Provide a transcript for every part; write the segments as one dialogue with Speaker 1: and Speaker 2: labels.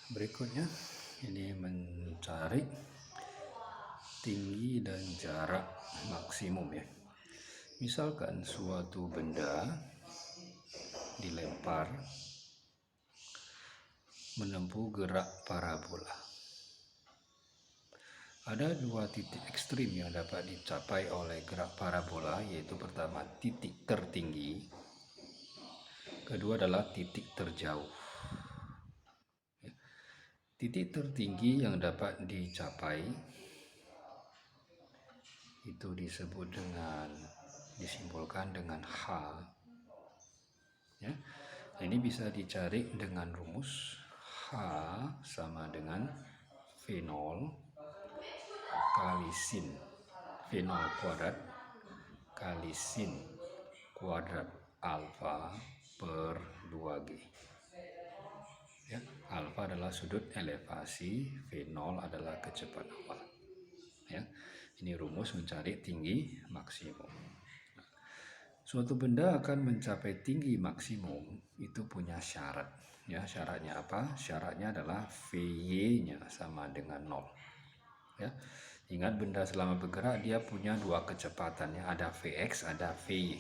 Speaker 1: Berikutnya ini mencari tinggi dan jarak maksimum ya. Misalkan suatu benda dilempar menempuh gerak parabola. Ada dua titik ekstrim yang dapat dicapai oleh gerak parabola, yaitu pertama titik tertinggi, kedua adalah titik terjauh. Titik tertinggi yang dapat dicapai itu disimbolkan dengan H. Ya. Ini bisa dicari dengan rumus H sama dengan V0 kali sin V0 kuadrat kali sin kuadrat alfa per 2G. Ya, alfa adalah sudut elevasi, V0 adalah kecepatan awal. Ya, ini rumus mencari tinggi maksimum. Suatu benda akan mencapai tinggi maksimum itu punya syarat. Ya, syaratnya apa? Syaratnya adalah Vy-nya sama dengan 0. Ya. Ingat, benda selama bergerak dia punya dua kecepatan, ya, ada Vx, ada Vy.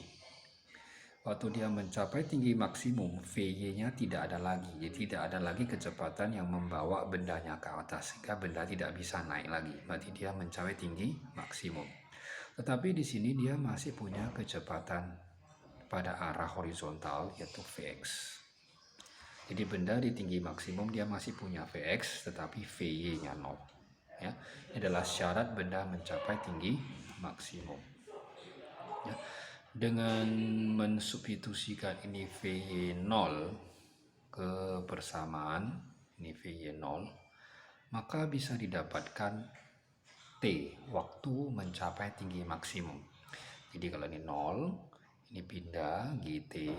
Speaker 1: Waktu dia mencapai tinggi maksimum, Vy-nya tidak ada lagi. Jadi tidak ada lagi kecepatan yang membawa bendanya ke atas, sehingga benda tidak bisa naik lagi. Berarti dia mencapai tinggi maksimum. Tetapi di sini dia masih punya kecepatan pada arah horizontal, yaitu Vx. Jadi benda di tinggi maksimum dia masih punya Vx, tetapi Vy-nya 0. Ya, ini adalah syarat benda mencapai tinggi maksimum. Ya. Dengan mensubstitusikan ini Vy 0 ke persamaan ini Vy 0, maka bisa didapatkan T, waktu mencapai tinggi maksimum. Jadi kalau ini 0, ini pindah GT,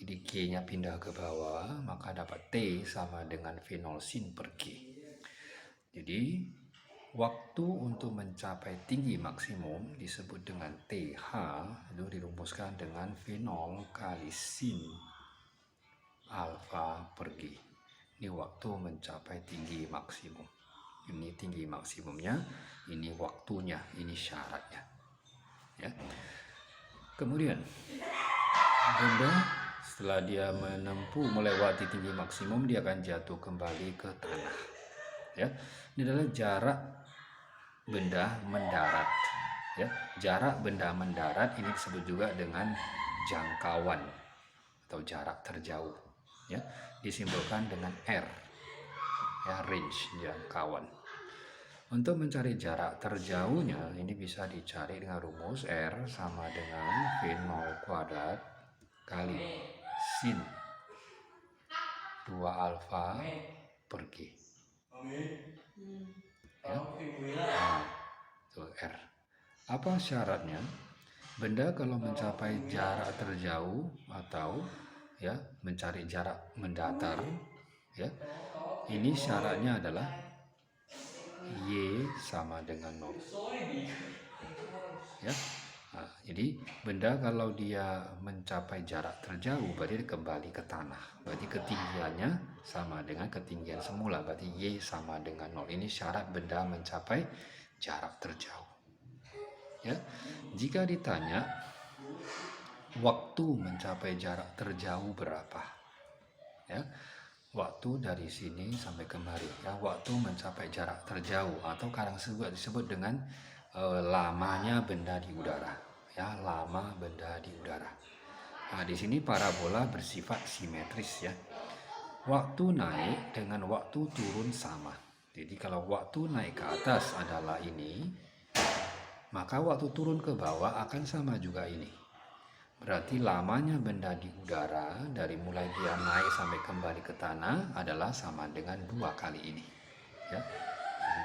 Speaker 1: jadi G-nya pindah ke bawah, maka dapat T sama dengan V0 sin per G. Jadi waktu untuk mencapai tinggi maksimum disebut dengan TH, itu dirumuskan dengan V0 kali sin alfa per G. Ini waktu mencapai tinggi maksimum. Ini tinggi maksimumnya, ini waktunya, ini syaratnya. Ya. Kemudian benda setelah dia melewati tinggi maksimum, dia akan jatuh kembali ke tanah. Ya, ini adalah jarak benda mendarat. Ya, jarak benda mendarat ini disebut juga dengan jangkauan atau jarak terjauh. Ya, disimbolkan dengan R. Ya, range, jangkauan. Untuk mencari jarak terjauhnya ini bisa dicari dengan rumus R sama dengan V0 kuadrat kali sin 2 alfa per G. Ya. Nah, itu R. Apa syaratnya? Benda kalau mencapai jarak terjauh atau ya mencari jarak mendatar, ya, ini syaratnya adalah Y sama dengan 0. Ya. Nah, jadi benda kalau dia mencapai jarak terjauh berarti kembali ke tanah. Berarti ketinggiannya sama dengan ketinggian semula. Berarti Y sama dengan 0. Ini syarat benda mencapai jarak terjauh. Ya. Jika ditanya waktu mencapai jarak terjauh berapa? Ya. Waktu dari sini sampai kemari, ya, waktu mencapai jarak terjauh atau kadang disebut dengan lamanya benda di udara, ya, lama benda di udara. Nah, di sini parabola bersifat simetris, ya. Waktu naik dengan waktu turun sama. Jadi kalau waktu naik ke atas adalah ini, maka waktu turun ke bawah akan sama juga ini. Berarti lamanya benda di udara dari mulai dia naik sampai kembali ke tanah adalah sama dengan 2 kali ini. Ya.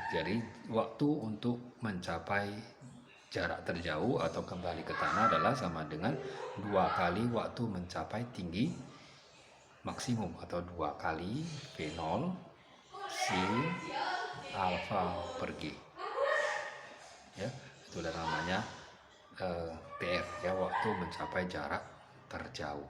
Speaker 1: Jadi waktu untuk mencapai jarak terjauh atau kembali ke tanah adalah sama dengan 2 kali waktu mencapai tinggi maksimum atau 2 kali V0 sin alfa per G. Ya, itu namanya TF, ya, waktu mencapai jarak terjauh.